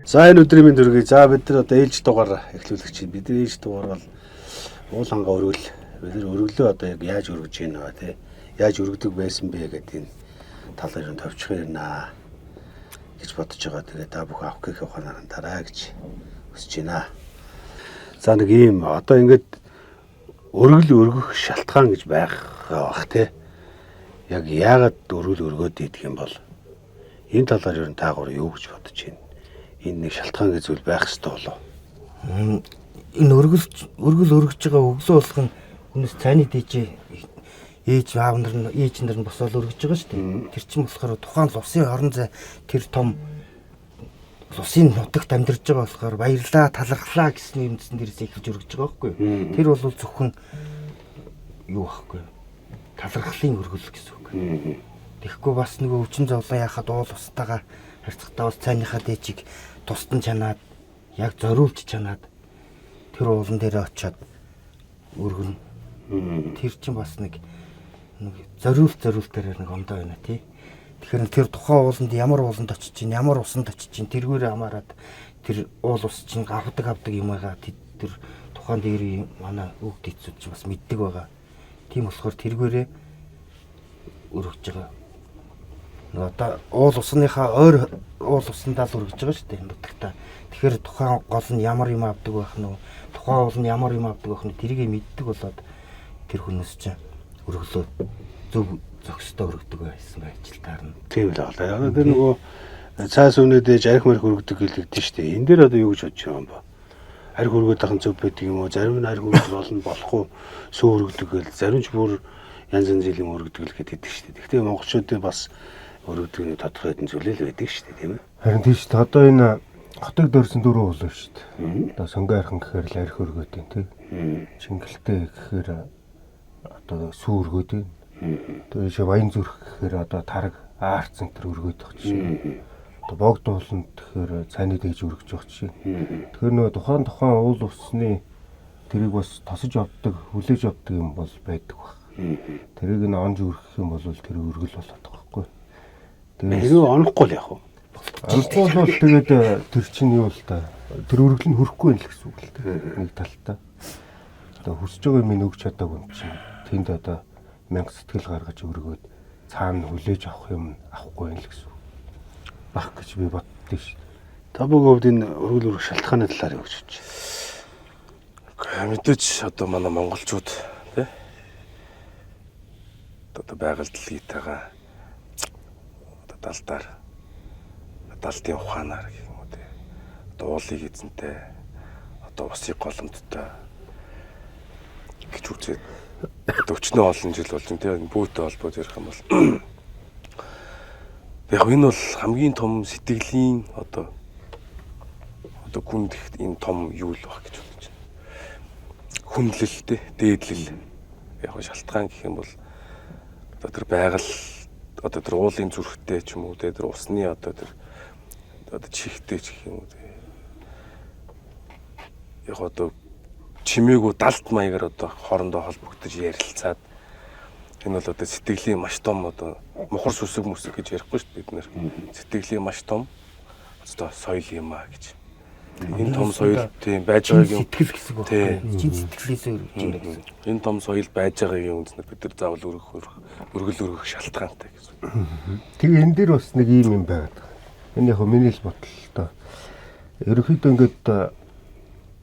За энэ өдрийн мэнд хүргэе. За бид нар одоо ээлж дугаар эхлүүлэх чинь. Бидний ээлж дугаар бол уул ханга өргөл. Бид нар өргөлөө одоо яг яаж өргөж гинэ тий. Яаж өргөдөг байсан бэ гэдэг энэ талаар нь товчхон ярина гэж бодож байгаа. Тэгээ та бүх авах гэх ухаанаар дараа гэж хүсэж байна. За нэг ийм одоо ингээд өргөл өргөх шалтгаан гэж байгаа бах тий. Яг яагаад өргөл өргөөд идэх юм бол энэ талаар ер нь таагаар юу гэж бодож байна? Энэ нэг шалтгаан гэж зүйл байх ёстой болов. Энэ өргөл өргөж байгаа өглөө болох нь хүнээс цайны дээжээ ээж аав нар нь босоод өргөж байгаа шүү дээ. Тэр чинь болохоор тухайн лусын орон зай тэр том лусын нутагт амьдарч байгаа болохоор баярлаа талархлаа гэсэн юмсан дээрээс эхэлж өргөж байгаа байхгүй юу? Тэр бол зөвхөн юу байхгүй юу? Талархлын өргөл гэсэн үг. Тэгэхгүй бас нөгөө өвчин зовлон яхад уул устайгаа харьцахтаа бол цайныхаа дээжийг тусдан чанаад яг зориулж чанаад тэр уулан дээр очиод өргөн. Тэр чинь бас нэг зориултаар нэг ондоо байна тий. Тэгэхээр тэр тухайн ууланд ямар ууланд очиж чинь ямар усанд очиж чинь тэргүүрээ хамаарад тэр уул ус чинь авдаг юм байгаа. Тэр тухайн дээр манай үг дэцүүд чинь бас мэддэг байгаа. Тийм болохоор тэргүүрээ өргөж байгаа. Одоо уул усныхаа ойр уул усандаа л өргөж байгаа шүү дээ нутагта. Тэгэхээр тухайн гол нь ямар юм авдаг байх нь тухайн уул нь ямар юм авдаг байх нь тэрийг мэддэг болоод тэр хүнээс чинь өргөлөө зөв зохистой өргөдөг байсан байж л таарна. Тийм л байна. Яг тэр нөгөө цаас үнэдэж арх марх өргөдөг гэлэгдэн шүү дээ. Энэ дээр одоо юу гэж бодож байгаа юм бэ? Арх өргөд ахын зөв байдаг юм уу? Зарим нь арх өргөд болно болохгүй сүү өргөдөг гэл зарим ч бүр янз янзын өргөдөг л гэдэг шүү дээ. Гэхдээ монголчуудын бас өргөдөг нь тодорхой хэдэн зүйлэл байдаг шүү дээ, тийм ээ. Харин тийм шүү дээ. Одоо энэ хотыг дөрсөн дөрөв болов шүү дээ. Одоо сонгой архан гэхээр л арх өргөд юм тий. Чингэлтэй гэхээр одоо сүү өргөд юм. Тэгээ шиг баян зүрх гэхээр одоо тараг аарцэн тэр өргөд байх чинь. Одоо богд ууланд тэгэхээр цайны дээж өргөж байх чинь. Тэгэхээр нөгөө тухайн уул усны тэрийг бас тосож авдаг, хүлээж авдаг юм бол байдаг баг. Тэрийг нь онж өргөх юм бол тэр өргөл болоод байгаа байхгүй. Тэгээ онохгүй л яах вэ? Онохгүй бол тэгээд тэр чинь юу л та тэр өргөл нь хөрөхгүй юм л гэсэн үг л дээ. Нэг талтаа. Одоо хүсэж байгаа юм өгч чадаагүй юм чинь. Тэнд одоо мянга сэтгэл гаргаж өргөөд цаана хүлээж авах юм авахгүй юм л гэсэн баг гэж би боддоо шүү. Та бүгд энэ өргөл өргөх шалтгааны талаар юу гэж бодож байна? Мэдээч одоо манай монголчууд тий одоо байгаль дэлхийтэйгээ одоо далдаар далдын ухаанаар гэх юм уу тий одоо уулыг эзэнтэй одоо усыг голомттой гэж үзээд одоо өчнөө олон жил болж байна тий бүүтэй холбоод ярих юм бол яг энэ бол хамгийн том сэтгэлийн одоо хүнд энэ том юу л баг гэж бодож байна. Хүнлэлтэй дээдлэл яг шалтгаан гэх юм бол одоо тэр байгаль одоо тэр уулын зүрхтэй ч юм уу тэр усны одоо тэр одоо чихтэй ч гэх юм уу яг одоо чимээгүй далд маягаар одоо хоорондоо холбогдож ярилцаад энэ бол одоо сэтгэлийн маш том одоо мухар сүсэг гэж ярихгүй шүү дээ бид нэр сэтгэлийн маш том одоо соёл юм аа гэж. Энэ том соёл тийм байж байгаагийн сэтгэл гэсэн үг байна. Чин сэтгэлээс өргөж байна гэсэн. Энэ том соёл байж байгаагийн үндснээр бид нар заавал өргөл өргөх шалтгаантай гэсэн. Тэгээ энэ дээр бас нэг юм байгаад байна. Энэ яг миний л бодлоо. Ерөнхийдөө ингээд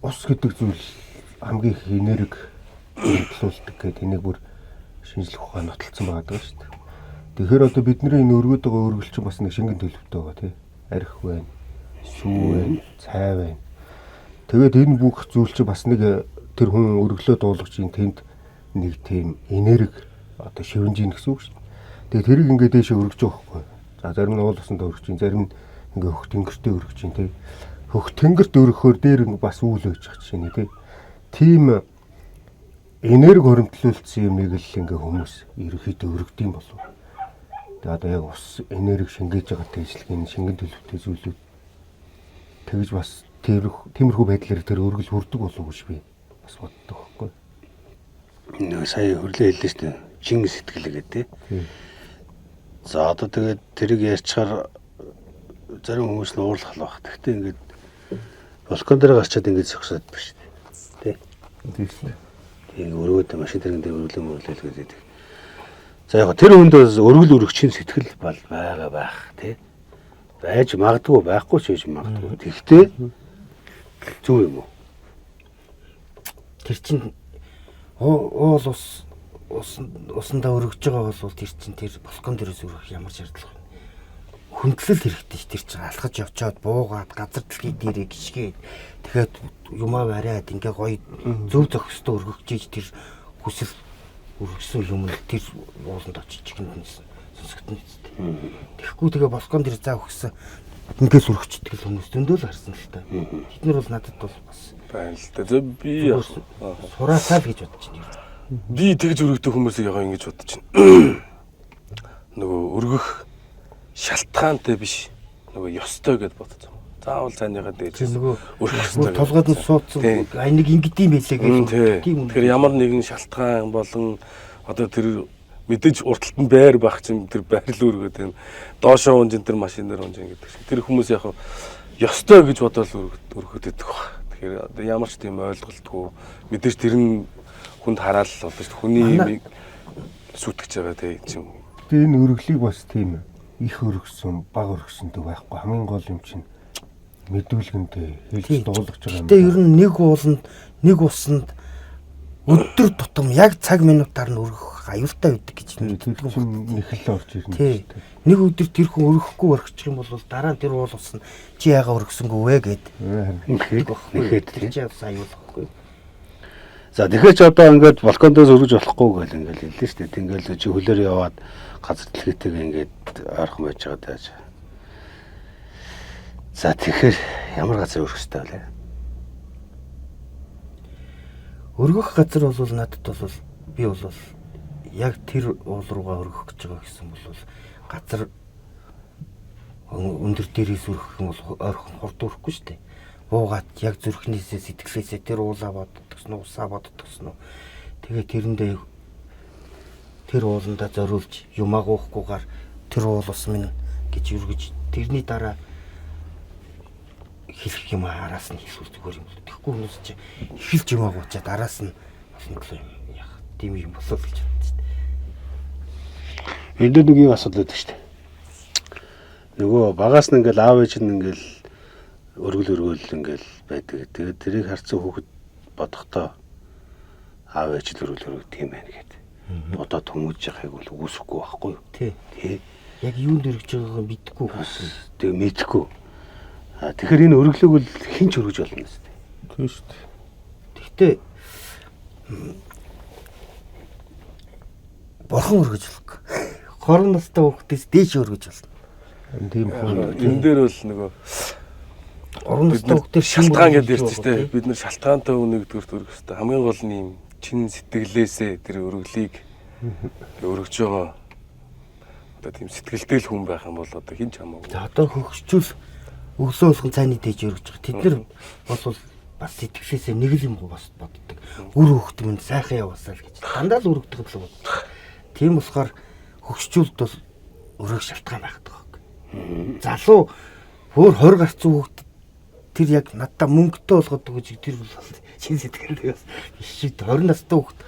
ус гэдэг зүйл хамгийн их энерги хөлсүүлдэг гэдэг энийг бүр шинжлэх ухаан нотолцсон байгаа шүү дээ. Тэгэхээр одоо бидний энэ өргөд байгаа өргөл чинь бас нэг шингэн төлөвтэй байгаа тий. Арх байна, сүү байна, цай байна. Тэгээд энэ бүх зүйл чинь бас нэг тэр хүн өргөлөө дуулгаж ин тэнд нэг тийм энерги одоо шивэнж ийн гэсэн үг шүү дээ. Тэгээд тэрийг ингээд дэше өргөж байгаа хгүй. За зарим нь уул усанд өргөж ин, зарим нь ингээд хөх тэнгэртээ өргөж ин тий. Хөх тэнгэрт өргөхөөр дээр бас үйл өгч байгаа чинь тий. Тийм энерги хоригдлуулсан юмыг л ингээ хүмүүс ерөөхдөө өргөдөм болов. Тэгээ одоо яг ус энерги шингээж байгаа тэжлэгийн шингэн төлөвтэй зүйлүүд тэгж бас тиймэрхүү байдлаар тэр өргөл хүрдэг болов гэж би бас боддог байхгүй. Нэг сая хөрлөө хэллээ шүү дээ. Чин сэтгэл гэдэг тий. За одоо тэгээд тэрийг ярьчаар зарим хүмүүс нь уурлах байх. Гэхдээ ингээд Балкон дээр гарчаад ингэж зогсоод биш тий. Тийш. Тийм өрөөд машин дээр өрлөөлөл гэдэг. За яг тэр хүнд бас өргөл өргөчийн сэтгэл бол байгаа байх тий. Байж магадгүй байхгүй ч гэж магадгүй. Тэгтээ зөв юм уу? Тэр чинь уул усандаа өргөж байгаа бол тэр чинь тэр балкон дээрээс өргөх ямар шаардлага вэ? Хүндлэл хэрэгтэй ш. Тэр чинь алхаж явчаад буугаад газар дэлхий дээрээ гიშгээд тэгэхэд юмаа бариад ингээ гоё зөв зохистой өргөж ийж тэр хүсэл өргөсөн юм л тэр ууланд очиж чигэнд сонсогдно үстэй. Тэгэхгүй тэгээ балкон дээр заа өгсөн ингээс өргөчдөг л хүмүүс зөндөө л харсан л та. Бид нар бол надад бол бас байна л да. Би сураасаа л гэж бодож байна. Би тэгж өргөдөг хүмүүсийг яг ингэж бодож байна. Нөгөө өргөх шалтгаантай биш. Нөгөө ёстой гэж бодож байна. Заавал цааныхаа дээж өргөх ёстой. Толгойд нь суудсан нэг ингэдэм байлээ гэж. Тэгэхээр ямар нэгэн шалтгаан болон одоо тэр мэдээж урталт нь байр байх чинь тэр байрал өргөд энэ доошоо унжин тэр машинаар унжин гэдэг шиг. Тэр хүмүүс яг ёстой гэж бодоод өргөдөг баг. Тэгэхээр одоо ямар ч тийм ойлголтгүй мэдээж тэр нь хүнд хараал болно шүү дээ. Хүний юмыг сүтгэж байгаа тийм чинь. Тэгээ энэ өргөлийг бас тийм их өргөсөн, баг өргөсөнтэй байхгүй. Хамгийн гол юм чинь мэдүүлгэндээ хэлж дуулгаж байгаа юм. Тэгээ ер нь нэг ууланд, нэг усанд өдөр тутам яг цаг минутаар нь өргөх аюултай байдаг гэж тэр чинь нэхэл орж ирнэ. Тий. Нэг өдөр тэр хүн өргөхгүй орчих юм бол дараа нь тэр уул ус нь чи яага өргөсөнгөө вэ гэд. Нэхэд тэр чи бас аюулгүй. За тэгэхээр ч одоо ингээд балкондоос өргөж болохгүй гэл ингээд хэллээ шүү дээ. Тэгэл чи хөлөөр яваад газар дэлхийтэйгээ ингээд ойрхон байж байгаа даа. За тэгэхээр ямар газар өргөх ёстой вэ? Өргөх газар бол надад бол би бол яг тэр уул руугаа өргөх гэж байгаа гэсэн бол газар өндөр дээрээс өргөх юм бол ойрхон хурдурахгүй шүү дээ. Буугаад яг зүрхнээсээ сэтгэлээсээ тэр уулаа боддогсноо усаа боддогсноо тэгээ тэрэндээ тэр ууландаа зориулж юмаагуухгүйгээр тэр уул ус минь гэж өргөж тэрний дараа хэлэх юм араас нь хэлэх зүгээр юм. Тэгэхгүй хүмүүс чи эхэлж юм агуучаад араас нь болсон юм яах тийм юм болов гэж бодсон шүү дээ. Энд нэг юм асуудал байдаг шүү дээ. Нөгөө багаас нь ингээл аав ээж нь ингээл өргөл ингээл байдаг. Тэгээд тэрийг харцсан хүүхэд бодохдоо аав ээж л өргөл өргөдөг юм байна гэдэг. Бодоод хүмүүж яхахыг бол үгүйсэхгүй байхгүй юу? Тий. Тий. Яг юунд өргөж байгаагаа мэдэхгүй хүмүүс. Тэгээ мэдэхгүй. Тэгэхээр энэ өргөлөг бол хэн ч өргөж болно шүү дээ. Тийм шүү дээ. Гэхдээ бурхан өргөж болохгүй. Хорон настай хүүхдээс дээш өргөж болно. Тийм энэ дээр бол нөгөө Орон настай хүүхдээс шалтгаан гэдэг ярьж штэ. Бид нар шалтгаантай өнөөгдөрт өргөх хэрэгтэй. Хамгийн гол нь юм чин сэтгэлээсээ тэр өргөлийг өргөж байгаа. Одоо тийм сэтгэлтэй л хүн байх юм бол одоо хин ч хамаагүй. За одоо хөгжчүүл өглөө болгон цайны дээж өргөж байгаа. Тэд нар бол бас сэтгэлээсээ нэг л юм бас боддог. Үр хөвгт минь сайхан яваасаа л гэж. Дандаа л өргөдөг л бод. Тийм болохоор хөгжчүүлд бол өргөх шалтгаан байдаг. Залуу өөр 20 гарцсан хүүхд тэр яг надад мөнгөтэй болгоод өгч тэр бол чин сэтгэлээс биш чи 20 настай хүүхд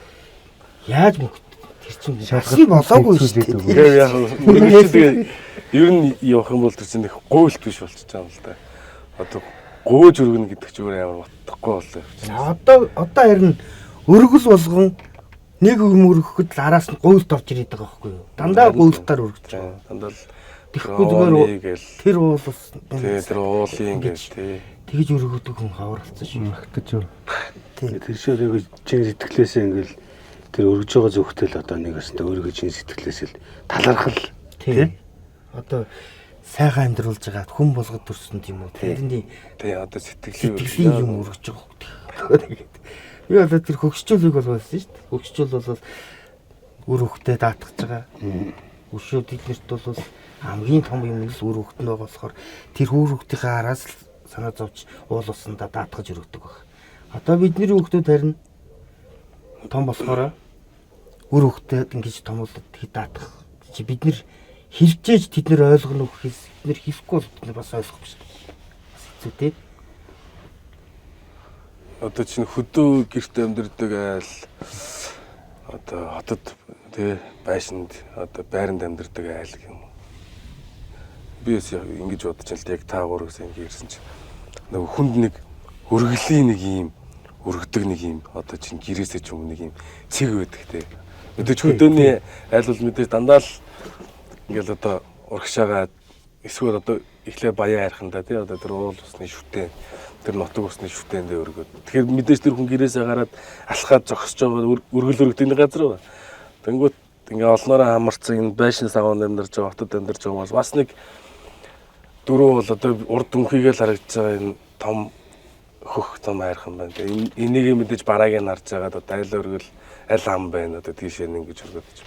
яаж мөнгө тэр чинь шалгал болоогүй шүү дээ. Тэгээ яг мөнгөтэй ер нь явах юм бол тэр чинь их гуйлт биш болчихж байгаа юм л да. Одоо гөөж өргөнө гэдэг ч өөр амар утгагүй боллоо. Одоо харин өргөл болгон нэг юм өргөхөд араас нь гуйлт орж ирээд байгаа байхгүй юу? Дандаа гуйлтаар өргөж байгаа. Дандаа л тэгэхгүй зүгээр тэр уулс тэр уулын гэж тий. Тэгж өргөдөг хүн хавралцсан шүү. Магтаж юу. Тэр ширээ чин сэтгэлээсээ ингээл тэр өргөж байгаа зөвхтэл одоо нэгэстэй өөрийгөө чин сэтгэлээсээ л талархал тий. Одоо сайхан амьдруулж байгаа хүн болгоод төрсөн тийм үү? Тэрний тий одоо сэтгэлийн юм өргөж байгаа. Би одоо тэр хөгжчүүлийг бол байсан шүү дээ. Хөгжчүүл бол үр хөвгтөд даатгаж байгаа. Өшөө тэднэрт бол хамгийн том юм л үр хөвгт нь байгаа болохоор тэр үр хөвгтийнхээ араас л санаа зовж уул усандаа даатгаж өргөдөг баг. Одоо бидний хөвгтүүд харин том болохоор үр хөвгтөд ингэж том болоод тэг даатгах. Чи бид нэр хэлжээж тэд нэр ойлгоно гэхээс бид нэр хэлэхгүй бол бид нар бас ойлгохгүй шүү дээ. Бас хэцүү тий. одоо чинь хөдөө гэрт амьдардаг айл одоо хотод тий байшинд одоо байранд амьдардаг айл гэх юм. Би ингэж бодож л яг та гур гэсэн ингэ ирсэн чинь нөгөө хүнд нэг өргөлийн нэг юм өргөдөг нэг юм одоо чинь гэрээсээ ч юм нэг юм цэг байдаг тий. Мэдээж хөдөөний айл бол мэдээж дандаа л ингээл одоо урагшаагаад эсвэл одоо эхлээ баяа хайрхандаа тий одоо тэр уул усны шүтэн тэр нутаг усны шүтэндээ өргөд. Тэгэхээр мэдээж тэр хүн гэрээсээ гараад алхаад зогсож байгаа өргөл өргөдөг газар ба. Тэнгүүт ингээ олноороо хамарцсан энэ байшин саван амьдарч байгаа хотод амьдарч байгаа бас нэг дөрөв бол одоо урд дүнхийгээ л харагдаж байгаа энэ том хөх том хайрхан байна. Энийг мэдээж барааг нь харж байгаа одоо айл өргөл аль ам байна одоо тийшээ ингэж өргөдөж.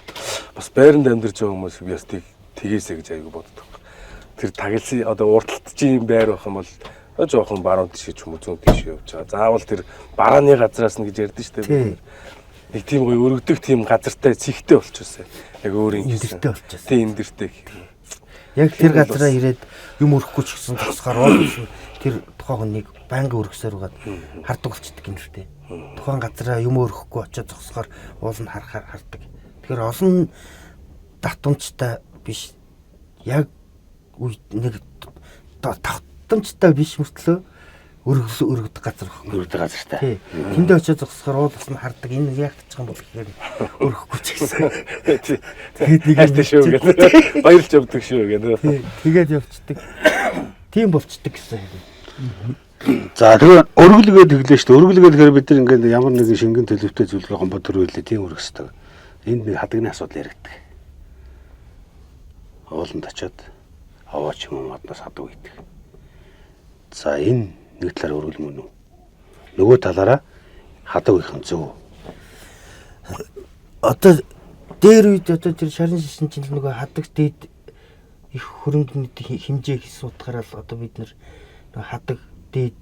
Бас байранд амьдарч байгаа хүмүүс би бас тгээсэ гэж аягүй боддог. Тэр тагласан одоо урталтчийн байр байх юм бол жоохон баруун тишээ ч юм уу зүүн тишээ явж байгаа. Заавал тэр барааны газраас нь гэж ярьдэн шүү дээ. Нэг тийм гоё өргөдөх тийм газартай цэгтэй болчихсон. Яг өөрийн эндэртэй болчихсон. Тийм эндэртэй. Яг тэр газараа ирээд юм өрөхгүй ч гэсэн тусгаар уулсан тэр тухайн хүнийг байнга өргөсөөр угаад хардаг болчдөг юм шүү дээ. Тухайн газараа юм өрөхгүй очиод зогсохоор уул нь хардаг. Тэгэхээр олон татамжтай биш яг нэг татамжтай биш мөртлөө өргөдөх газар баг. Өргөдөх газартай. Тэндээ очиод зогсохоор уул бас нь хардаг. Энэ яг ч юм бол гэхээр өргөхгүй ч гэсэн. Тэгээд нэг хайртай шүү гэдэг. Баярлж явдаг шүү гэдэг. Тэгээд явцдаг. Тийм болчдөг гэсэн юм. За тэгээ өргөлгээд тэглээ шүү дээ. Өргөлгээд тэгэхээр бид нар ингээд ямар нэгэн шингэн төлөвтэй зүйлгээ гомбо төрүүлээ тийм өргөсдөг. Энд нэг хадагны асуудал яригддаг. Ууланд очиод аваач юм модноос хадаг үйдэг. За энэ нэг талаар өргөл мөн үү? Нөгөө талаараа хадаг үйхэн зөв. Одоо дээр үед одоо тэр шарын шишин чинь нөгөө хадаг дээд их хөрөнгөний хэмжээ хийсэн утгаараа л одоо бид нар хадаг дээд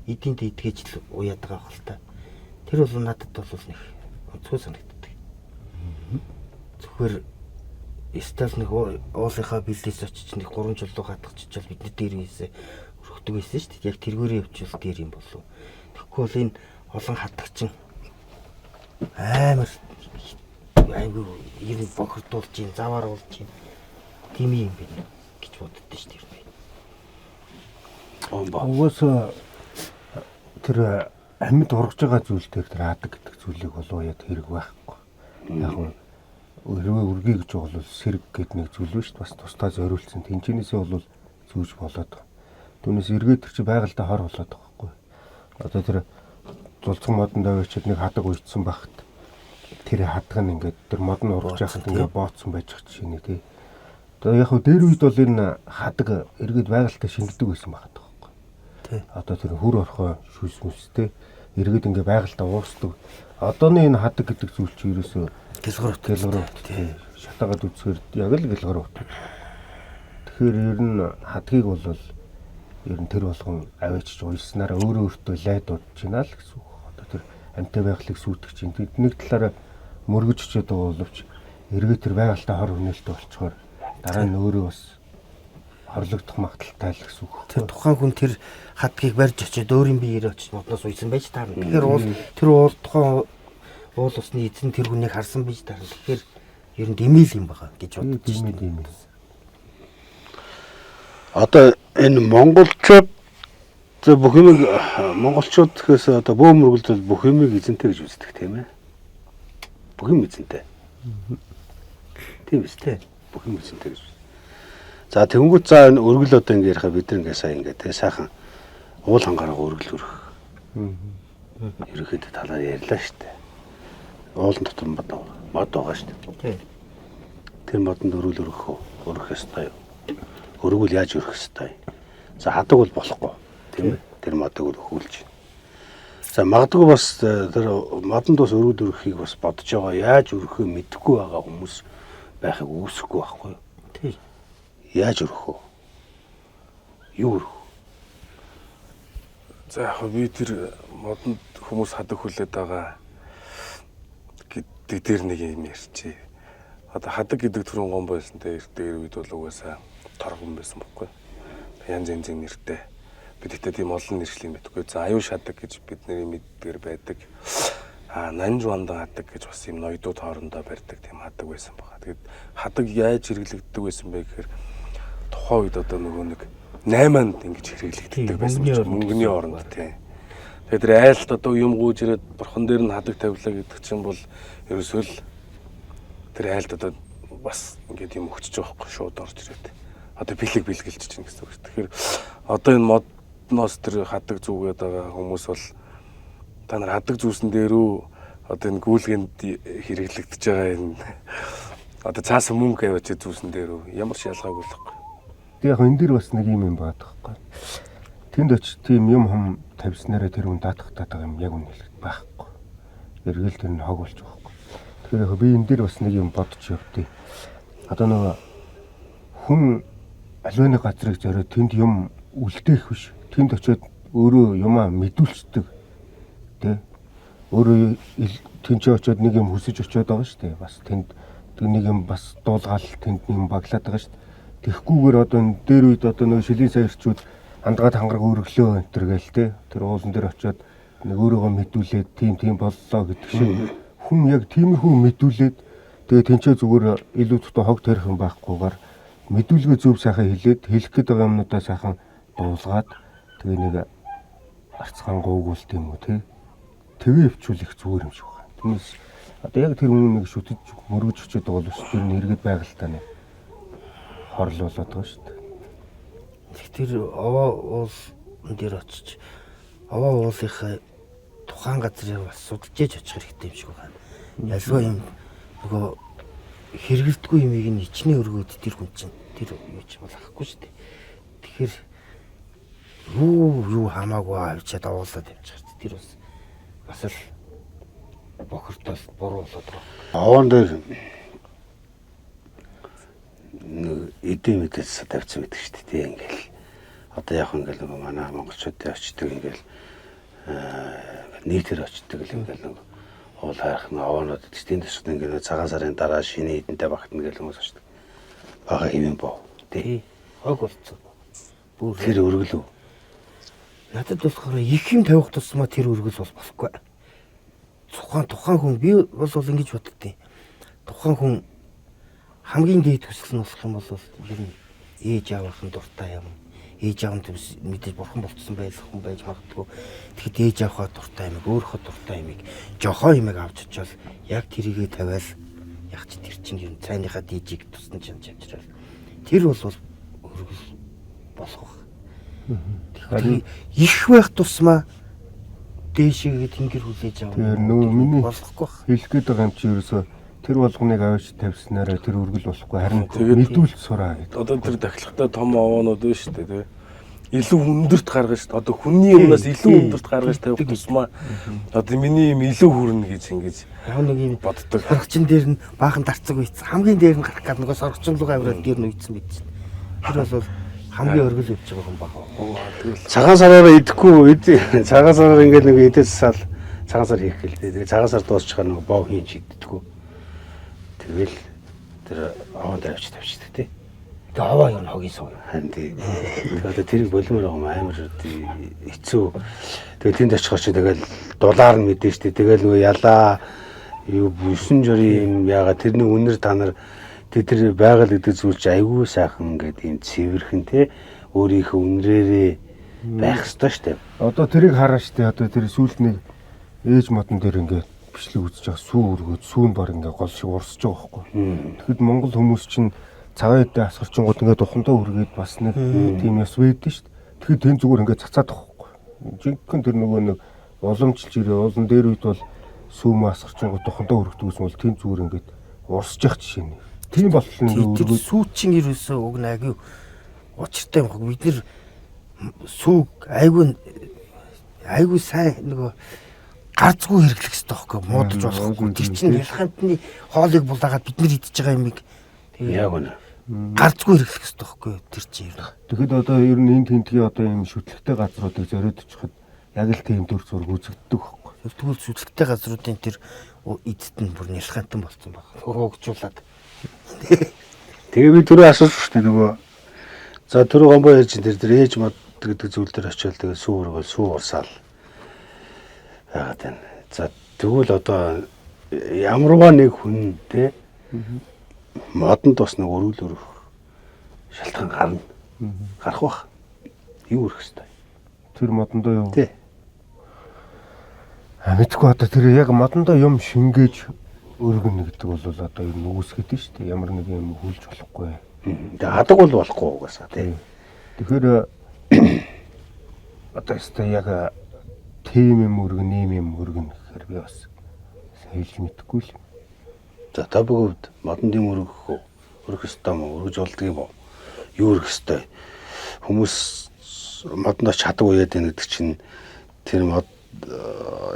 эдийн дээдгээж л уяад байгаа хэл та. Тэр бол надад бол нэг онцгой санагддаг. Зүгээр стал нэг уулынхаа бэлдээс очиж нэг 3 жил руу хатгачиж бид нар дээр ийсээ өргөдөг байсан шүү дээ. Яг тэргүүрээ явуул дээр юм болов. Тэгэхгүй бол энэ олон хатагчин амар айгүй юм бохирдуулж юм заваар уулж юм тийм юм байна гэж боддоо шүү дээ. Угаас тэр амьд ургаж байгаа зүйл дээр тэр хадаг гэдэг зүйлийг болов яд хэрэг байхгүй. Яг нь өргөө өргөе гэж бол сэрэг гэдэг нэг зүйл биш бас тусдаа зориулсан. Тэнцэнээсээ бол зүүж болоод байгаа. Түүнээс эргээд тэр чи байгальтай хор болоод байгаа байхгүй. Одоо тэр зулцсан модонд авчиад нэг хадаг уйдсан багт тэр хадаг нь ингээд тэр мод нь ургаж яхад ингээд бооцсон байж байгаа чинь тий. Одоо яг хөө дээр үед бол энэ хадаг эргээд байгальтай шингэдэг байсан багт байхгүй. Тий. Одоо тэр хүр орхоо шүүс мүстэй эргээд ингээд байгальтай уусдаг. Одооны энэ хадаг гэдэг зүйл чи ерөөсөө гэлгөр тий. Шатаагаад үзэхээр яг л гэлгөр утга. Тэгэхээр ер нь хадгийг бол ер нь тэр болгон аваачж уйснараа өөрөө өөртөө лайдууд байна л гэсэн үг. Одоо тэр амьтаа байгалыг сүйтгэж чинь нэг талаараа мөргөж очиод байгаа боловч эргээ тэр байгальтай хор хөнөөлтөй болчоор дараа нь өөрөө бас хорлогдох магадaltaй л гэсэн үг. Тэр тухайн хүн тэр хадгийг барьж очиод өөрийн биеэр очиж модноос уйсан байж таарна. Тэгэхээр уул тэр уул тухайн уул усны эзэн тэр хүнийг харсан байж таарна. Тэгэхээр ер нь дэмэл юм байгаа гэж бодож байна. Одоо энэ монголчууд бүх юм монголчууд гэхээс одоо бөө мөргөлд бүх юмыг эзэнтэй гэж үздэг тийм ээ. Бүх юм эзэнтэй. Тийм үстэй. Бүх юм эзэнтэй гэж. За тэгэнгүүт за энэ өргөл одоо ингэ ярихаа бид нар ингэ сайн ингэ те сайхан уул хангаараа өргөл өрөх. Ерөнхийдөө талаар ярьлаа шүү дээ. Уулын дотор мод байгаа шүү дээ. Тэр модонд өргөл өрөх ёстой юу? Өргөл яаж өрөх ёстой? За хадаг бол болохгүй тийм ээ. Тэр модыг өргүүлж байна. За магадгүй бас тэр модонд бас өргөл өрөхийг бас бодож байгаа. Яаж өрөхөө мэдэхгүй байгаа хүмүүс байхыг үүсэхгүй байхгүй юу? Тийм. Яаж өрөх вэ? Юу өрөх? За яг би тэр модонд хүмүүс хадаг хүлээд байгаа гэдэг дээр нэг юм ярьчих. Одоо хадаг гэдэг төрөн гом байсан те дээр үед бол угаасаа торгон байсан бохгүй. Янз янзын нэртэй бид ихтэй тийм олон нэршлийн мэдгүй. За аюу шадаг гэж бидний мэддгэр байдаг. Нанж вандан хадаг гэж бас юм ноёдууд хоорондоо барьдаг тийм хадаг байсан байгаа. Тэгээд хадаг яаж хэрэглэгддэг байсан бэ гэхээр тухайн үед одоо нөгөө нэг 8-нд ингэж хэрэглэгддэг байсан мөнгөний оронд тийм. Тэгээд тэр айлт одоо юм гүйж ирээд бурхан дээр нь хадаг тавилаа гэдэг чинь бол ерөөсөө л тэр айлт одоо бас ингээд юм өгчөж байгаа байхгүй шууд орж ирээд. Одоо бэлгэлж чинь гэсэн үг шүү. Тэгэхээр одоо энэ модноос тэр хадаг зүгээд байгаа хүмүүс бол та нар хадаг зүүсэн дээрөө одоо энэ гүйлгэнд хэрэглэгдэж байгаа энэ одоо цаасан мөнгө аваач зүүсэн дээрөө ямар ч ялгаагүй л байхгүй. Тэг яг энэ дэр бас нэг юм байна байхгүй. Тэнд очиж тийм юм хам тавьснараа тэр хүн даатгатаад байгаа юм яг үнэ хэлэхэд байхгүй. Эргэл тэр нь хог болж байгаа байхгүй. Тэгэхээр яг би энэ дэр бас нэг юм бодож явдیں۔ Одоо нөгөө хүн аливааны газрыг зориод тэнд юм үлдээх биш. Тэнд очиод өөрөө юмаа мэдүүлцдэг. Тэ? Өөрөө тэнд очиод нэг юм хүсэж очиод байгаа шүү дээ. Бас тэнд нэг юм бас дуулгаал тэнд юм баглаад байгаа шүү дээ. Тэгхгүйгээр одоо энэ дээр үед одоо нөгөө шилийн саярчууд хандгаад хангараг өргөлөө энэ төр гээл тэ. Тэр уулан дээр очиод нэг өөрийгөө мэдүүлээд тийм боллоо гэдэг шиг хүн яг тиймэрхүү мэдүүлээд тэгээ тэнцээ зүгээр илүү тутаа хог тарих юм байхгүйгээр мэдүүлгээ зөв сайхан хэлээд хэлэх гээд байгаа юмнуудаа сайхан дуулгаад тэгээ нэг арцхан гоогуул тийм үү те тэгээ өвчүүлэх зүгээр юм шиг байна. Түүнээс одоо яг тэр хүн нэг шүтэж мөргөж өчөөд байгаа л тэр нь эргээд байгальтаа нэг хорлуулаад байгаа шүү дээ. Тэр овоо уул дээр очиж овоо уулынхаа тухайн газрыг бас судалж очих хэрэгтэй юм шиг байна. Ялгаа юм нөгөө хэрэгэлдэггүй юмыг нь ичний өргөөд тэр хүн чинь тэр юу ч болохгүй шүү дээ. Тэгэхээр юу хамаагүй авчиад овоолоод явчихсан. Тэр бас л бохирдол буруу болоод байгаа. Овоон дээр эдийн мэдээс тавьсан байдаг шүү дээ. Ингээл одоо яг ингээл нөгөө манай монголчуудын очдөг ингээл нийтээр очдөг л ингээл нөгөө уул хайрах нь овоонууд тэнд тасгад ингээл цагаан сарын дараа шинэ эдэнтэй багтна гэх хүмүүс очдөг. Бага хэмээн боо. Тий. Хог болцсон. Бүр тэр өргөлөө. Надад болохоор их юм тавих тусмаа тэр өргөл бол болохгүй. Тухайн хүн би бол ингэж боддتي. Тухайн хүн хамгийн дээд хүсэл нь болох юм бол ер нь ээж авах нь дуртай юм. Ээж аав нь мэдээж бурхан болцсон байх хүн байж магадгүй. Тэгэхэд ээж авахаа дуртай юм, өөрийнхөө дуртай юмыг жохоо юмыг авч очивол яг тэрийгэ тавиал яг ч тэр чинь юм цайныхаа дижиг тусна ч авчрал. Тэр бол өргөл болох баг. Тэгэхээр их байх тусмаа дээшээ тэнгэр хүлээж авах. Тэр нөө миний болохгүй баг. хэлэх гээд байгаа юм чи ерөөсөө тэр болгоныг аваач тавьснараа тэр өргөл болохгүй харин мэдүүлж сураа гэдэг. Одоо тэр дахилгатай том овоонууд байна шүү дээ тий. Илүү өндөрт гаргаж шүү дээ. Одоо хүний юмнаас илүү өндөрт гаргаж тавих тусмаа одоо миний юм илүү хүрнэ гэж ингэж Яг нэг юм боддог. соргочин дээр нь баахан дарцаг үйцэн. Хамгийн дээр нь гарах гад нөгөө соргочин руу аваад дээр нь үйцэн байд чинь. Тэр бол хамгийн өргөл өвч байгаа юм баа. Тэгэл Цагаан сараар идэхгүй цагаан сараар ингээл нэг эдээс сал цагаан сар хийх гэлтэй. Тэгээ цагаан сар дуусчихаар нэг боо хийж иддэггүй. Тэгэл тэр овоо тавьчих тий. Тэгээ овоо юм хогийн суу. Харин тий. Тэгээ одоо тэрийг болимоор байгаа амар хэцүү. Тэгээ тэнд очихоор чи тэгэл дулаар нь мэдэн штэ. Тэгэл нөгөө ялаа юу 9 жирийн юм яага тэрний үнэр та нар тэр байгаль гэдэг зүйл чи айгүй сайхан гэдэг юм цэвэрхэн тий. Өөрийнхөө үнрээрээ байх ёстой штэ. Одоо тэрийг хараа штэ одоо тэр сүүлд нэг ээж модон дээр ингээд бичлэг үзэж байгаа сүү өргөд сүүн бар ингээ гол шиг урсж байгаа байхгүй. Тэгэхэд монгол хүмүүс чинь цагаан эдээ асгарчингууд ингээ духандаа үргээд бас нэг тийм яс байдаг шүү дээ. Тэгэхэд тэн зүгээр ингээ цацаад байгаа байхгүй. Жинхэнэ тэр нөгөө нэг уламжлж ирээ уулан дээр үед бол сүүм асгарчингууд духандаа өргөдөг гэсэн бол тэн зүгээр ингээ урсж явах жишээ нэ. Тийм болтол ингээ өргөд Сүүчин ерөөсөө уг нэг учиртай юм хог бид нэр сүүг айгүй сайн нөгөө гарцгүй хэрэглэх хэрэгтэй байхгүй муудаж болохгүй. Тэр чинь ялхантны хоолыг булаагаад бид нар идчихэж байгаа юмыг Яг үнэ. гарцгүй хэрэглэх хэрэгтэй байхгүй тэр чинь. Тэгэхэд одоо ер нь энэ тентгийн одоо юм шүтлэгтэй газруудыг зориод очиход яг л тийм төр зураг үзэгддэг байхгүй. Тэгвэл шүтлэгтэй газруудын тэр эцэд нь бүр ялхантан болсон байна. Хөгжүүлээд. Тэгээ би түрүү асууж шүү дээ нөгөө. За түрүү гомбоо ярьж тэр ээж мод ургалтдаг гэдэг зүйл дээр очиод тэгээ сүү ургал сүү урсаал байгаад байна. За тэгвэл одоо ямарваа нэг хүн те модонд бас нэг өргөл өрөх шалтгаан гарна. Гарах бах. Юу өрөх хэвээр. Тэр модондоо юу? Тий. Мэдгүй одоо тэр яг модондоо юм шингээж өргөнө гэдэг бол одоо юм үүсгээд нь шүү дээ. Ямар нэг юм хүлж болохгүй. Тэгээ хадаг бол болохгүй угаасаа тий. Тэгэхээр одоо өстой яг тийм юм өргөн, ийм юм өргөн гэхээр би бас хэлж мэдэхгүй л. За та бүгд модонд юм өргөх ёстой мó өргөж болдго юм уу? Юу өргөх ёстой? Хүмүүс модонд чаддаг уяад байна гэдэг чинь тэр мод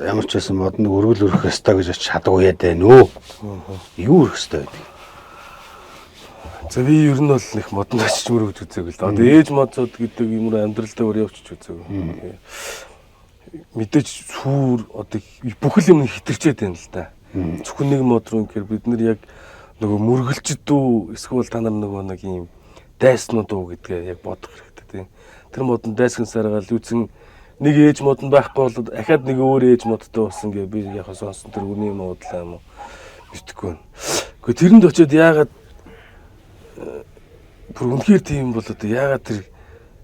ямар ч байсан модонд өргөл өргөх ёстой гэж чаддаг уяад байна уу? Юу өргөх ёстой гэдэг? За би ер нь бол их модонд очиж мөрөгж үзээгүй л да. Одоо ээж модод гэдэг юм амьдралдаа өөр явчих үзээгүй. Мэдээж сүр одоо бүхэл юм хитэрчээд байна л да. Зөвхөн нэг мод руу ингээр бид нар яг нөгөө мөргөлчд үү эсвэл та нар нөгөө нэг юм дайснууд уу гэдгээ яг бодох хэрэгтэй тийм. Тэр модон дайсган саргаал үүсэн нэг ээж мод нь байхгүй бол ахаад нэг өөр ээж модтой болсон гэ би яг сонсон тэр үний юм уудлаа юм уу мэдхгүй байна. Гэхдээ тэрэнд очиод яагаад бүр үнэхээр тийм бол одоо яагаад тэр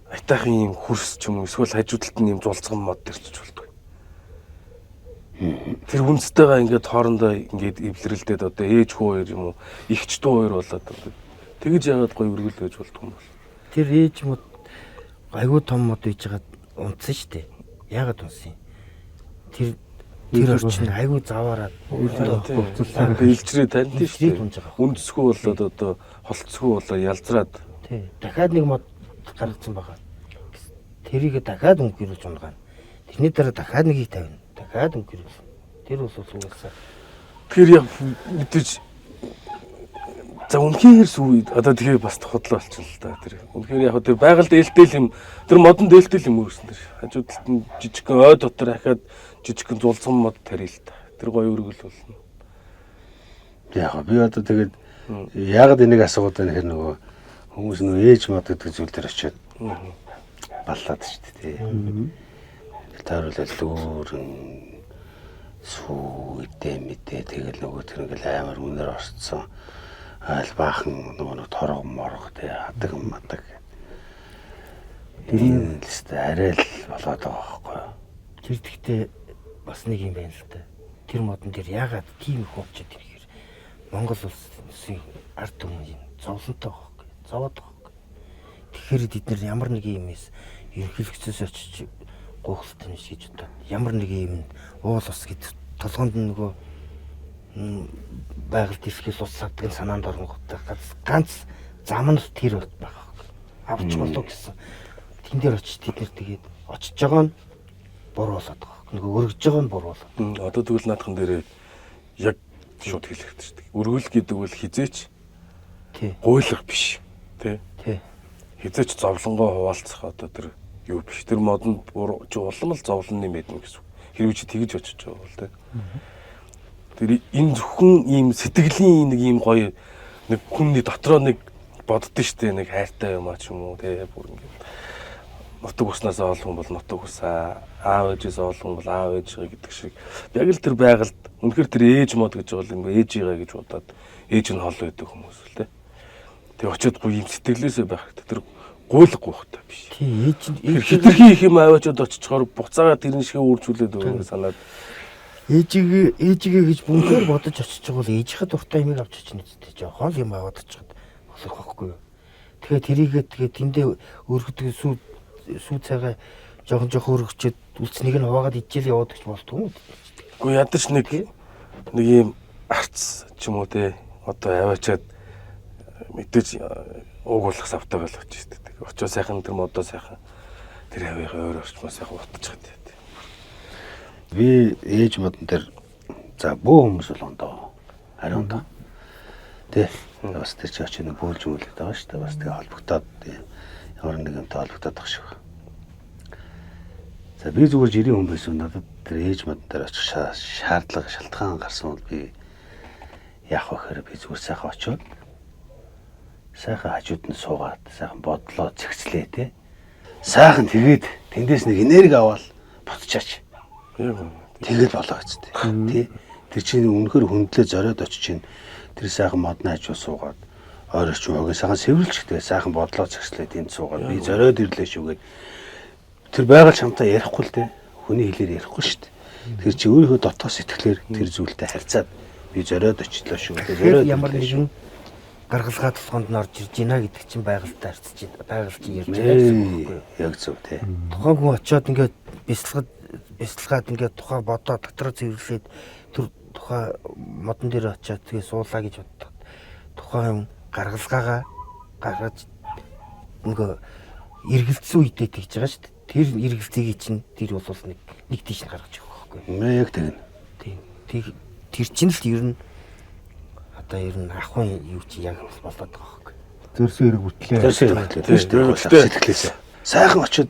айтаахан юм хөрс ч юм уу эсвэл хажуудалд нь юм зулцган мод төрчих болдог. Тэр хүнстэйгээ ингээд хоорондоо ингээд эвлэрэлдээд одоо ээж хүү хоёр юм уу ихч дүү хоёр болоод тэгэж яагаад гоё өргөл байж болдго юм бол. Тэр ээж мод айгүй том мод хийж хагаад унтсан шүү дээ. Яагаад унсан юм? Тэр орчин айгүй заваараад бэлжрээ танд шүү дээ. Үндэсгүй болоод одоо холцсгүй болоо ялзраад. Тий. Дахиад нэг мод гаргацсан байгаа. Тэрийг дахиад өнгөрүүлж унгаана. Тэрний дараа дахиад нэгийг тавина. Дахиад өнгөрүүлнэ. Тэр бол угаасаа. Тэр яг мэдээж за үнэхээр сүү одоо тэгээ бас хотлоо болчихно л да тэр. Үнэхээр яг тэр байгальд ээлтэл юм тэр модонд ээлтэл юм өөрсөн тэр. Хажуудалд нь жижигхэн ой дотор ахаад жижигхэн зулцсан мод тарил л да. Тэр гоё өргөл болно. Яг би одоо тэгээд яагаад энийг асуугаад байна гэхээр нөгөө хүмүүс нөгөө ээж мод гэдэг зүйл дээр очиод баллаад шүү дээ тий. Тааруулал дүүрэн сүү идэ мэдээ тэгэл нөгөө тэр ингээл амар үнээр орцсон айл баахан нөгөө торго морго тий хадаг мадаг. Энэ л өстэй арай л болоод байгаа байхгүй юу? Тэр тэгтээ бас нэг юм байна л да. Тэр модон дээр яагаад тийм их хөвчөд ирэхээр Монгол улсын ард түмэн зовлонтой байхгүй. Зовоод байхгүй. Тэгэхээр бид нар ямар нэг юмээс ерөнхийлөгчөөс очиж гуйхалтай нь шийдэж удаа. Ямар нэг юм уул ус гэдэг толгоонд нөгөө байгаль дэвсгээс ус савдаг санаанд оронготой ганц зам нь тэр байгаа. Авч болоо гэсэн. Тэн дээр очиж тэд нар тэгээд очиж байгаа нь буруу болоод байгаа. Нөгөө өргөж байгаа нь буруу болоод. Одоо тэгвэл наадхан дээр яг шууд хэлэхэд шүү дээ. Өргөл гэдэг бол хизээч гуйлах биш. Тэ. Хизээч зовлонгоо хуваалцах одоо тэр юу биш. Тэр модонд улам л зовлон нэмээд нэ гэсэн. Хэрвээ чи тэгж очиж байгаа бол тэ. Тэр энэ зөвхөн ийм сэтгэлийн нэг ийм гоё нэг хүний дотроо нэг боддоо штэ нэг хайртай юм а ч юм уу тэ бүр ингээд нутаг уснаас олгон бол нутаг усаа аав ээжээс олгон бол аав ээжээ гэдэг шиг яг л тэр байгальд үнэхээр тэр ээж мод гэж бол ингээ ээжийгээ гэж бодоод ээж нь хол байдаг хүмүүс л тэ. Тэг очиод гоё юм сэтгэлээсээ байх хэрэгтэй. Тэр гуйлахгүй хта биш. Тий ээж хитрхи их юм аваачаад очичоор буцаага тэрэн шиг үржүүлээд өгөх санаад ээжигээ гэж бүнхээр бодож очиж байгаа бол ээжийнхээ дуртай юмыг авч очиж нэзтэй жоохон юм аваад очиход болох байхгүй юу. Тэгэхээр тэрийгээ тэгээ тэндээ өргөдөг сүү цагаа жоохон өргөчөөд үлцнийг нь хуваагаад ижил яваад гэж болдгоо юм. Гэхдээ ядаж нэг юм арц ч юм уу те одоо аваачаад мэдээж уугуулах савтай болооч шүү дээ. Очоо сайхан тэр модоо сайхан тэр авийнхаа өөр орчмоо сайхан утчих гэдэг. Би ээж модон дээр за бөө хүмүүс бол ондоо. Ариун доо. Тэ бас тэр чи очиж нэг бөөлж мөлөд байгаа шүү дээ. Бас тэгээ холбогдоод ямар нэгэнтэй холбогдоод байгаа шүү. За би зүгээр жирийн хүн байсан надад тэр ээж модон дээр очих шаардлага шалтгаан гарсан бол би яах вэ гэхээр би зүгээр сайхан очиод сайхан хажууд нь суугаад сайхан бодлоо зэгцлээ тэ. Сайхан тэгээд тэндээс нэг энерги аваад буцчаач. Яг. Тэгээд болоо гэжтэй. Тий. Тэр чинь үнэхээр хөндлөө зориод очиж чинь тэр сайхан модны хажуу суугаад ойрч өөгөө сайхан сэвэрлжтэй сайхан бодлоо зэгслээд энд суугаад би зориод ирлээ шүүгээд тэр байгаль чамтай ярихгүй л дээ. Хүний хэлээр ярихгүй шүү дээ. Тэр чи өөрийнхөө дотоод сэтгэлээр тэр зүйлтэй харьцаад би зориод очлоо шүү. Тэгэхээр ямар нэгэн гаргалгаа тусганд нь орж ирж байна гэдэг чинь байгальтай харьцаж байна. Байгаль чинь ярьж байгаа гэсэн үг байхгүй юу? Яг зөв тий. Тухайн хүн очиод ингээд бясалгаад ингээд тухай бодоо дотроо цэвэрлээд тэр тухай модон дээр очиод тэгээ суулаа гэж боддог. Тухайн гаргалгаагаа гаргаж нөгөө эргэлцсэн үедээ тэгж байгаа шүү дээ. Тэр эргэлцэгийг чинь тэр бол нэг тийш нь гаргаж өгөх байхгүй. Яг тэгнэ. Тийм. Тэр чинь л ер нь одоо ер нь ахын юу чи яг болоод байгаа байхгүй. Зөрсөн хэрэг бүтлээ. Тэрсээ хэлээ. Сэтгэлээсээ. Сайхан очиод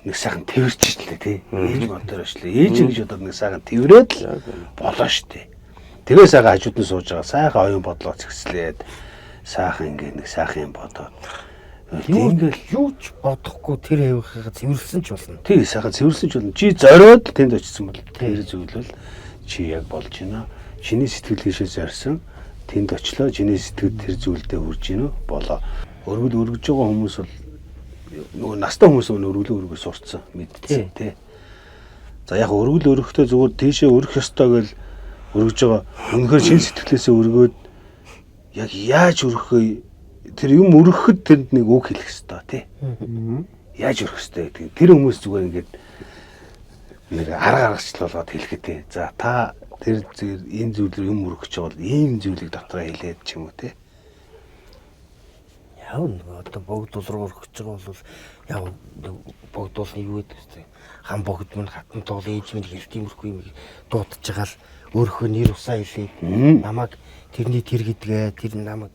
нэг сайхан тэрвэрчихдээ тий. Ээж модоор очлаа. Ээж гэж одоо нэг сайхан тэрврээд л болоо штэ. Тэгээ сайхан хажууд нь сууж байгаа. Сайхан оюун бодлоо зэгслээд сайхан ингээ нэг сайхан юм бодоод. Ингээл юу ч бодохгүй тэр хэвхээ цэвэрлсэн ч болно. Тий сайхан цэвэрлсэн ч болно. Чи зориод тэнд очсон бол тэр зүйл бол чи яг болж байна. Чиний сэтгэл гээшээ зорьсон тэнд очлоо. Чиний сэтгэл тэр зүйлдээ хүрж гинөө болоо. Өргөл өргөж байгаа хүмүүс бол нөгөө настай хүмүүс өргөлөө сурцсан мэдсэн тий. За яг өргөл өргөхдөө зүгээр тийшээ өргөх ёстой гэж өргөж байгаа. Үнэхээр шин сэтгэлээсээ өргөөд яг яаж өргөхөө тэр юм өргөхөд тэнд нэг үг хэлэх ёстой тий. Яаж өргөх ёстой гэдэг. Тэр хүмүүс зүгээр ингээд нэг арга аргачлалаад хэлэхэд тий. За та тэр энэ зүйлээр юм өргөж байгаа бол ийм зүйлийг дотроо хэлээд ч юм уу тий. Яг нэг одоо богдул руу өргөж байгаа бол яг богдуулны юу гэдэг вэ? Хам богд мань хатан тоол ээж минь хэлт иймэрхүү юм дуудаж байгаа л өөрийнхөө нэр усаа хэлээд намайг тэрний тэр гэдгээ тэр намайг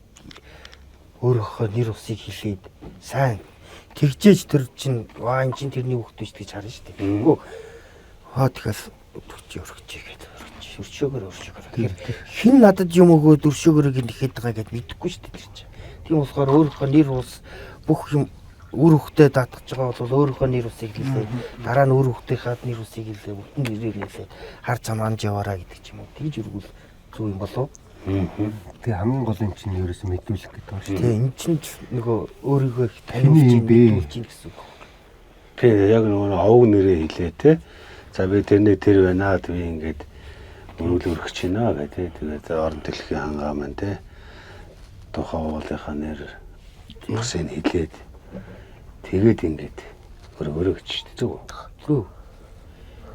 өөрийнхөө нэр усыг хэлээд сайн тэгжээж тэр чинь энэ чинь тэрний хөвгт биш гэж харна шүү дээ. Үгүй тэгэхээр өргөж гэдэг өршөөгөр. Тэгэхээр хин надад юм өгөөд өршөөгөрийг нэхэд байгаа гэдээ мэдэхгүй шүү дээ тэр чинь. Тийм болохоор өөрийнхөө нэр ус бүх юм үр хөвгтөд даатгаж байгаа бол өөрийнхөө нэр усыг хэлээ. Дараа нь үр хөвгтийнхаа нэр усыг хэлээ. Бүтэн нэрийг хэлээ. Хар замаанд яваараа гэдэг ч юм уу. Тэгж өргөл зүг юм болов. Тэгээ хамгийн гол юм чинь ерөөсөө мэдүүлэх гэдэг байна шүү. Тэгээ эн чинь нөгөө өөрийгөө их таниулж мэдүүлж ийн гэсэн үг. Тэгээ яг нөгөө овг нэрээ хэлээ те. За би тэрний тэр байна би ингээд өргөл өргөж байна гэдэг. Тэгээд орон дэлхийн хангаа маань те. Тухайн уулынхаа нэр усыг хэлээд тэгээд ингээд өргөж шүү дээ зүг.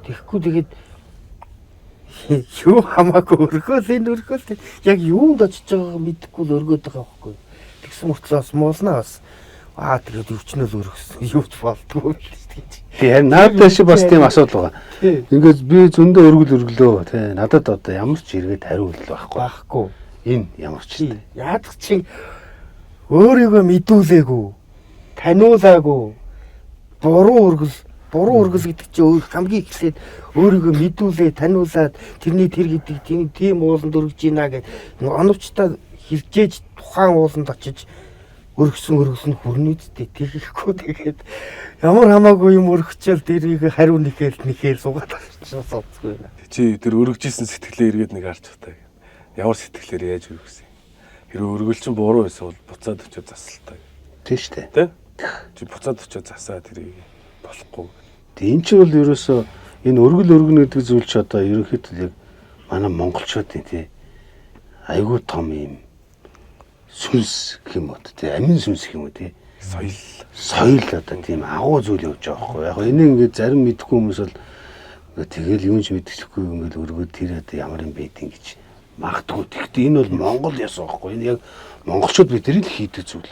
Тэгэхгүй тэгээд юу хамаагүй өргөөл яг юунд очиж байгааг мэдэхгүй л өргөөд байгаа байхгүй. Тэгсэн мөртлөө бас муулнаа бас тэгээд өвчнөл өргөсөн юу ч болдгоо гэж. Тэгээ надад шиг бас тийм асуудал байгаа. Ингээд би зөндөө өргөлөө тий надад одоо ямар ч эргээд хариулт байхгүй. Энэ ямар ч тий. Яадах чинь өөрийгөө мэдүүлээгүй, таниулаагүй, буруу өргөл гэдэг чинь хамгийн ихлээд өөрийгөө мэдүүлээ, таниулаад тэрний тэр гэдэг тийм ууланд өргөж ийна гэд оновчтой хилжээж тухайн ууланд очиж өргөсөн хүрнэ үсттэй тэгэхгүй тэгээд ямар хамаагүй юм өргөчөөл тэрийг хариу нэхэл суугаад авчихсан сонсгүй байна. Чи тэр өргөжсэн сэтгэлээ эргээд нэг харж байгаа. Ямар сэтгэлээр яаж өргөсөн? Хэрэв өргөл чинь буруу байсан бол буцаад очиод засалтаа. Тийм шүү дээ. Тэ? Чи буцаад очиод засаа тэрийг болохгүй. Энэ ч бол ерөөсөө энэ өргөл өргөнө гэдэг зүйл ч одоо ерөнхийдөө яг манай монголчуудын тий айгүй том юм сүнс гэх юм уу тий амин сүнс гэх юм уу тий соёл одоо тийм агуу зүйл явж байгаа байхгүй яг энийг ингээд зарим мэдэхгүй хүмүүс бол тэгэл юунч мэдчихгүй ингээд өргөд тэр одоо ямар юм байдин гэж магадгүй. Тэгэхдээ энэ бол Монгол яс байхгүй энэ яг монголчууд бидний л хийдэг зүйл.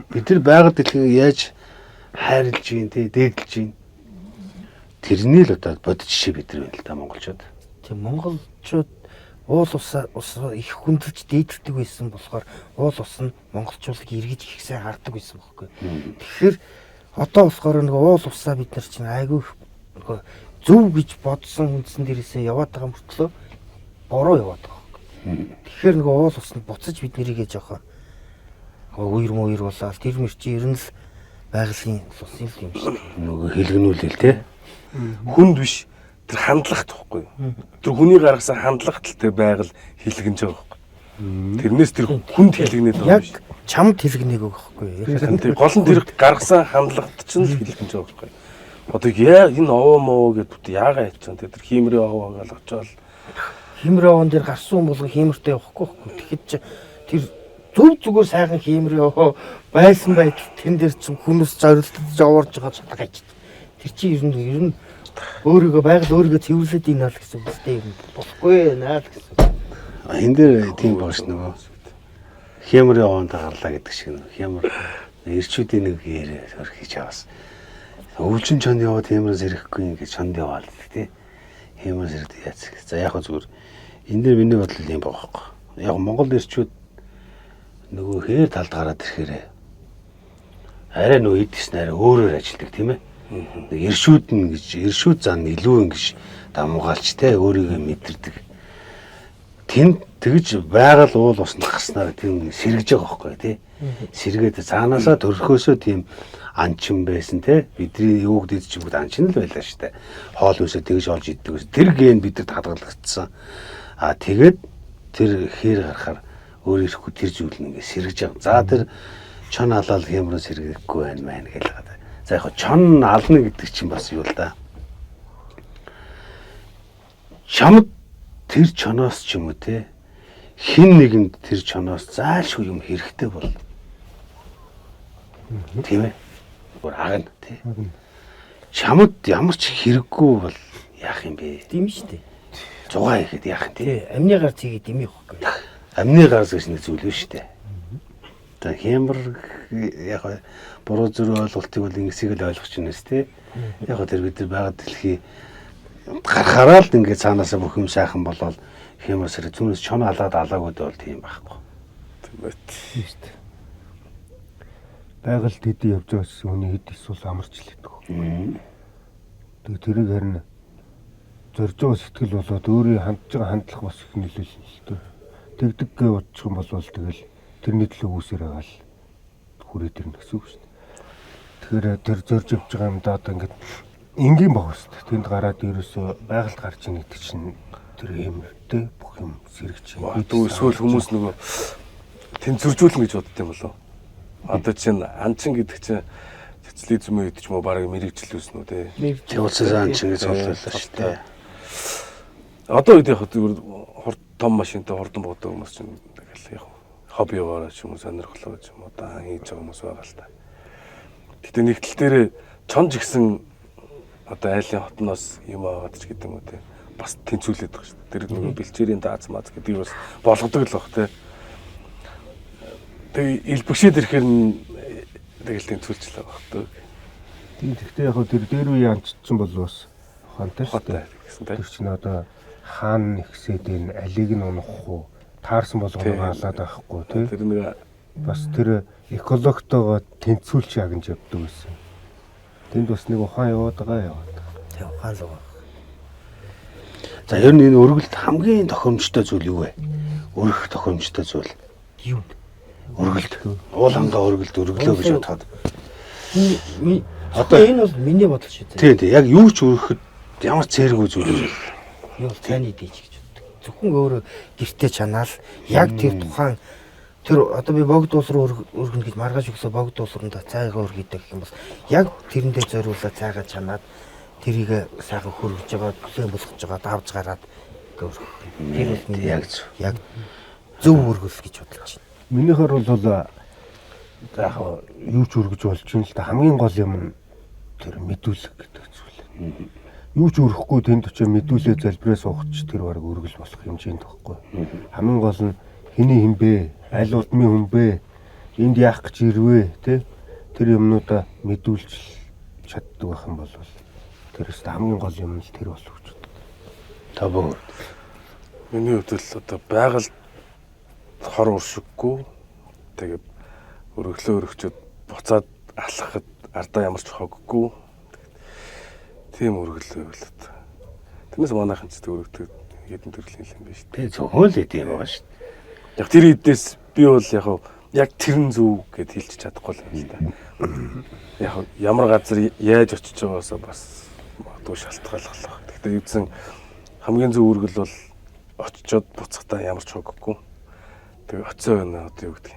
Бид нар байгаль дэлхийг яаж хайрлж гин тий дээдлж гин тэрний л одоо бодит жишээ бид нар байна л да монголчууд. Тийм монголчууд уул усаа их хүндэлж дээдэлдэг байсан болохоор уул ус нь монголчуудыг эргэж их сайн хардаг байсан байхгүй. Тэгэхээр одоо болохоор нэг уул усаа бид нар чинь айгүй нөгөө зөв гэж бодсон үндсэн дээрээсээ яваад байгаа мөртлөө бороо яваад байгаа. Тэгэхээр нөгөө уул ус нь буцаж бид нэрийгээ жоохоо үер болоод тэр мөр чи ер нь л байгалийн сусын юм шүү дээ. Нөгөө хэлгэнүүлэл те. Хүнд биш тэр хандлагт байхгүй юу? Тэр хүний гаргасан хандлагт л тэр байгаль хилгэнж байгаа байхгүй. Тэрнээс тэр хүнд хилгэнээд байгаа Яг биш. чамд хэлгэнэг байхгүй юу? Тэр гол нь тэр гаргасан хандлагт ч л хилгэнж байгаа байхгүй. Одоо яа энэ овоо моо гэдэгт яагаад ячсан тэр хиймрээ овоо гэж очоод Хиймрээ овон дээр гарсан болгон хиймэртэй явахгүй байхгүй. Тэгэхэд чи тэр зүгээр сайхан хиймрээ овоо байсан байтал тэн дээр чинь хүмүүс зорилтож овоорж байгаа чадах гэж. Тэр чи ер нь өөрийгөө байгаль өөрийгөө цэвэрлээд ийна л гэсэн үг үстэй юм. Болохгүй наа л гэсэн. Энэ дээр тийм боош нөгөө хямрын овонд гарлаа гэдэг шиг нөгөө хямр ирчүүдийн нэг ярээ хийж аваас. Өвчин чонд яваад хямраас ирэхгүй гэж чонд яваал тий. Хямраас ирээд яац. За яг хөө зүгээр энэ дээр миний бодлол юм байгаа байхгүй. Яг Монгол ирчүүд нөгөө хээр талд гараад ирэхээр арай нөгөө эдгэснээр арай өөрөөр ажилладаг тийм ээ. Нэг иршүүд зан илүү ингэж дамгаалч те өөрийгөө мэдэрдэг. Тэнд тэгж байгаль уул уснд гарснаар тийм сэргэж байгаа байхгүй тий. Сэргээд цаанаасаа төрхөөсөө тийм анчин байсан те. Бидний юуг дийд ч бүгд анчин л байлаа штэ. Хоол үсээ тэгж олж иддэг. Тэр ген бидэд хадгалагдсан. Тэгээд тэр хээр гарахаар өөр ирэхгүй тэр зүйл нь ингэ сэргэж байгаа. За тэр чон алаал хямраа сэргэхгүй байна мэн гэж байгаа. За яг чон ална гэдэг чинь бас юу л да. Чамд тэр чоноос ч юм уу те хин нэгэнд тэр чоноос заашгүй юм хэрэгтэй бол. Тийм ээ. Гур агна те. Чамд ямар ч хэрэггүй бол яах юм бэ? Тийм шүү дээ. Зугаа ихэд яах юм те. Тий, амны гар цэгийг дэмий байхгүй. Амны гарс гэж нэг зүйл биш үү? За хямр яг буруу зүрх ойлголтыг бол ингэсийг л ойлгож байна шүү дээ. Яг тэр бид нар байгаа дэлхий гарахаараа л ингээд цаанаасаа бүх юм сайхан болоод хямрас хэрэг зүнээс чон алаад алаагууд бол тийм байхгүй. тийм байт. Тийм шүү дээ. Байгаль тэдий явж байгаас хүний хэд эсвэл амарч л идэх. Тэгээ тэрийг харин зорж байгаа сэтгэл болоод өөрийн хандж байгаа хандлах бас их нөлөөлсөн л дээ. Тэгдэг гэж бодчих юм бол тэгэл тэрний төлөө үүсээр байгаа л хүрээд ирнэ гэсэн үг шүү дээ. Тэгэхээр тэр зорж явж байгаа юм даа одоо ингээд энгийн баг шүү дээ. Тэнд гараад ерөөсөө байгальд гарч ийн гэдэг чинь тэр юмтэй бүх юм сэргэж байна. Тэгвэл эсвэл хүмүүс нөгөө тэнцвэржүүлнэ гэж бодд юм болов. Одоо чинь анчин гэдэг чинь социализм үед ч юм уу бараг мэрэгжил үүснэ үү те. Тэгвэл анчин гэж бодлоо шүү дээ. Одоо үед яг том машинтай хурдан буудаг хүмүүс чинь тэгэл яг хоббигоор ч юм уу сонирхлоо ч юм уу даан хийж байгаа хүмүүс байгаа л та. Гэтэ нэг тал дээр чонж гисэн одоо айлын хотноос юм аваад ч гэдэг юм уу те. Бас тэнцвүүлээд байгаа шүү дээ. Тэр нэг бэлчээрийн дааз маз гэдэг бас болгодог л баг те. Тэг илбэгшээд ирэхээр нь тэгэл тэнцвүүлчлээ багтдаг. Тийм гэхдээ яг тэр дээр үе анчсан бол бас ухаантай шүү дээ. гэсэн те. Тэр чинь одоо хаан ихсээд энэ алиг нь унах уу таарсан болгоно хаалаад байхгүй тий. Тэр нэг бас тэр экологтойгоо тэнцвүүлж ягнж явдаг гэсэн. Тэнд бас нэг ухаан яваад байгаа. Тэг ухаан л байгаа. За ер нь энэ өргөлд хамгийн тохиромжтой зүйл юу вэ? Өргөх тохиромжтой зүйл. Юу? Өргөлд. Уул хангаа өргөлөө гэж бодоход. Одоо энэ бол миний бодол шүү дээ. Тийм яг юу ч өргөхөд ямар цээргүй зүйл вэ? Юу таны дийж гэж боддог. Зөвхөн өөрөө гэртээ чанаал яг тэр тухайн тэр одоо би богд уус руу өргөнө гэж маргааш өгсө богд уус руу цайгаа өргөдөг гэх юм бол яг тэрэндээ зориулаад цайгаа чанаад тэрийг сайхан хөргөж байгаа, бүлээн босгож байгаа, давж гараад өргөх. Тэр бол миний яг зөв өргөл гэж бодож байна. Минийхэр бол яг юу ч өргөж болж юм л да хамгийн гол юм нь тэр мэдүүлэг гэдэг зүйл. Юу ч өрөхгүй тэнд очиж мэдүүлээ залбираа суугач тэр баг өргөл болох хэмжээнд байхгүй. Хамгийн гол нь хэний хэм бэ? Аль удмын хүн бэ? Энд яах гэж ирвэ? Тэ? Тэр юмнуудаа мэдүүлж чаддаг байх юм бол тэрээс хамгийн гол юм л тэр болох гэж байна. Табуу. миний хувьд л одоо байгаль хор уршиггүй тэгээд өргөлөө өргөчөд буцаад алхахад ардаа ямар ч хоггүй тийм өргөлөө болоод. Тэрнээс манайхан ч өргөдөг хэдэн төрлийн юм байна шүү дээ. Тэг зөвхөн л идэв байгаа шүү дээ. Яг тэр эдээс би бол яг яг тэр нь зөв гэд хэлчих чадахгүй л байна л да. Яг ямар газар яаж очиж байгаасаа бас магадгүй шалтгааллах л байна. Гэхдээ эвдсэн хамгийн зөв үргэл бол очичоод буцахтаа ямар ч хоггүй. Тэгээ оцоо байна одоо юу гэдэг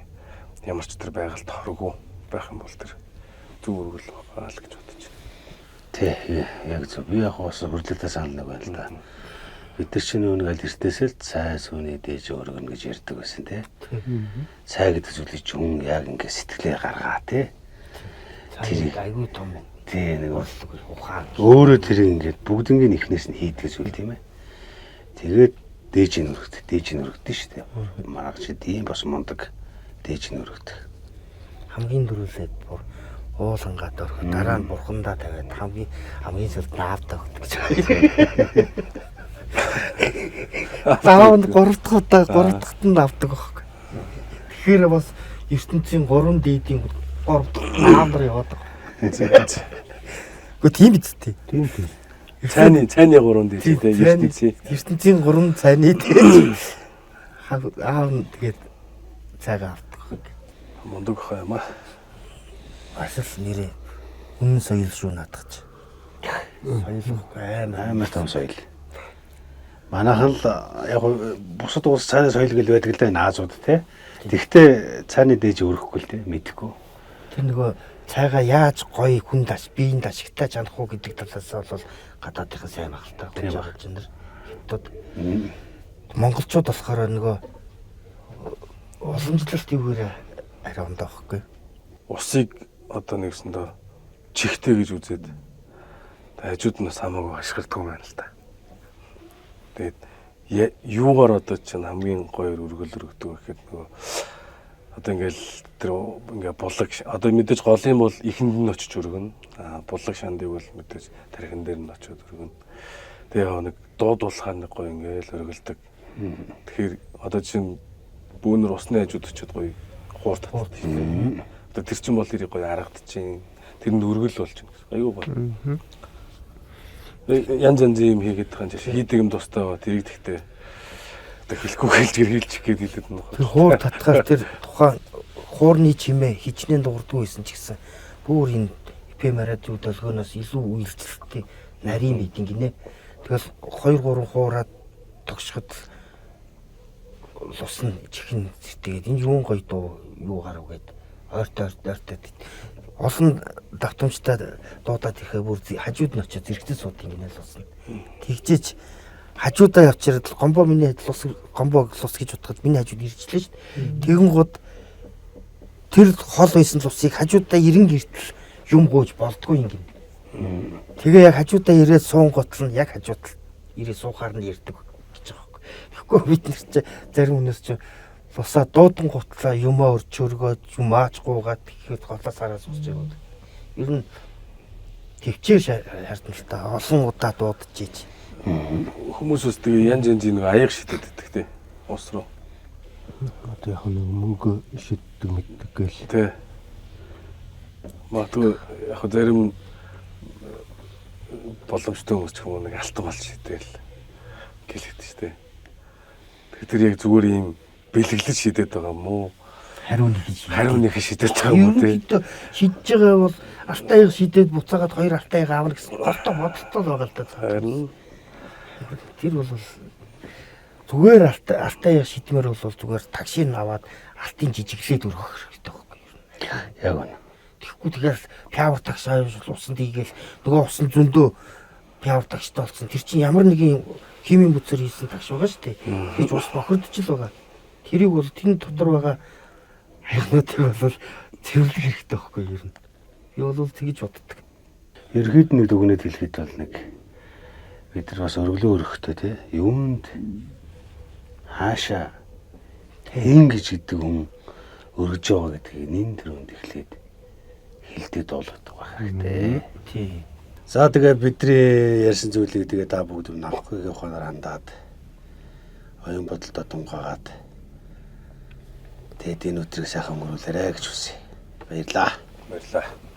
ямар ч тэр байгальд хоргүй байх юм бол тэр зөв үргэл байгаа л гэж бодож байна. Тий, яг зөв. Би яг бас хөрлөлтөө санал нэг байна л да. Бид нар чинь нэг аль эртээсэл цай сүний дээж өргөн гэж ярьдаг байсан тий. Цай гэдэг зүйлийг ч хүн яг ингэ сэтгэлээр гаргаа тий. Тэр айгүй том. Тий нэг ухаан. өөрөө тэр ингээд бүгднгийн ихнээс нь хийдэг зүйл тийм ээ. Тэгээд дээж нүргдэг шүү дээ. Маргач тийм бас мундаг дээж нүргдэг. Хамгийн дөрүүлээд бүр уулангаад орох. Дараа нь бурхандаа тавиад хамгийн сүүлд наавдаа өгдөг гэж. Заавал 3 дахьт нь авдаг байхгүй. Тэгэхээр бас ертөнцийн 3 дээдийн 3 дахь наавдар яваад байгаа. Гэхдээ тийм биз дээ. Тийм. Цайны 3 дээд тий ертөнцийн 3 цайны дээд аав нь тэгээд цайгаа авдаг. Мундаг хаа юм аа. Бас л нэрээ үнэн соёл шүү наадах. Соёл амар том соёл. Манайхан л яг бусад улс цайны соёл гэл байдаг л да наазууд тий. Тэгвэл цайны дээж өрөхгүй л тий мэдэхгүй. тэр нөгөө цайгаа яаж гоё хүн даш биеийн дашигтай чанах уу гэдэг талаас бол гадаадынхаа сайн багтаа гэж байгаа чинь нэр. Монголчууд болохоор нөгөө уламжлалт юугаараа арай ондоо байхгүй. Усыг одоо нэгсэндээ чихтэй гэж үзээд хажууд нь хамаагүй ашигладаг юм байна л да. Тэгээд юугаар одоо чинь хамгийн гоё өргөл өргөдөг гэхэд нөгөө одоо ингээл тэр ингээ булаг одоо мэдээж гол юм бол ихэнд нь очиж өргөнө. Булаг шандыг бол мэдээж тархин дээр нь очиод өргөнө. Тэгээ нэг дуудуулахаар нэг гоё ингээл өргөлдөг. Тэгэхээр одоо чинь бүүнэр усны хажууд очиод гоё хуур татдаг тийм. Одоо тэр чинь бол тэрийг гоё аргадчихин. Тэр нь өргөл болж байна гэсэн. Аюу гоё. Янз янзын юм хийгээд байгаа юм чинь хийдэг юм тустай ба тэрийг тэгтээ одоо хэлэхгүй хэлж гэрэлчих гээд хэлээд нь. Тэр хуур татгаар тэр тухайн хуурны чимээ хичнээн дуурдгүй байсан ч гэсэн бүр энэ эпемарад зүйл долгооноос илүү үйлчлэлттэй нарийн мэдин гинэ. Тэгэл 2-3 хуураад тогшоход лусна чихэн тэгээд энэ юун гоё дуу юу гарав гэд ойртой олон давтамжтай дуудаад ирэхээ бүр хажууд нь очиод зэрэгтэй сууд юм гинэ лусна. Тэгжээч хажуудаа явчираад гомбо миний гомбо лус гэж утгад миний хажууд ирчлээ шүү дээ. Тэгэн гууд тэр хол байсан лусыг хажуудаа ирэн гэртэл юм гоож болдгүй юм гин. Тэгээ яг хажуудаа ирээд суун готл нь яг хажууд ирээ суухаар нь ирдэг гэж байгаа юм. Тэгэхгүй бид нар чи зарим хүмүүс чи лусаа дуудан гутлаа юмаа өрч өргөөд юм ааж гуугаад тэгэхэд голоос хараа сууж байгаа. Ер нь төвчээр хардна л та олон удаа дуудаж ийж. Хүмүүсээс тэгээ янз янзын нэг аяг шидэд идэх тий. Ус руу. Одоо яг нэг мөнгө шиддэг мэддэг гээл. Тий. Магадгүй яг зарим боломжтой хүмүүс ч юм уу нэг алтан бол шидээл гэлээд штэ. Тэр яг зүгээр юм бэлэглэж шидэд байгаа юм уу? Хариуны шидэд байгаа юм уу тий? Шидэж байгаа бол алтааяг шидэд буцаагаад хоёр алтааяг аавна гэсэн гортоо бодолтой байгаа л да. Харин Тэр бол зүгээр алтааяг шидмээр бол зүгээр таксиг аваад алтын жижиглээд өргөх хэрэгтэй байхгүй юу? Яг үнэ. Тэгэхгүй тэгэхээр пявер такси аваад усан тийгээл нөгөө усан зөндөө пявер такситай болсон. Тэр чинь ямар нэгэн химийн бүцээр хийсэн такси байгаа шүү дээ. Тэгж ус бохирдож л байгаа. Тэрийг бол тэн дотор байгаа хайхнуудыг бол цэвэрлэх хэрэгтэй байхгүй юу? Би бол тэгж боддог. Ерхэд нэг дүгнэд хэлэхэд бол нэг бид нар бас өргөлөө өргөхтэй тий юунд хаашаа ингэж гэдэг хүн өргөж байгаа гэдгийг нин төрөнд эхлээд хилдэд болгодог байх хэрэгтэй. Тий. За тэгээ бидний ярьсан зүйлийг тэгээ та бүгд навхыг ухаанаар хандаад оюун бодолдоо тунгаагаад тэгээд энэ өдрийг сайхан өнгөрүүлээрэй гэж хүсье. Баярлаа. баярлаа.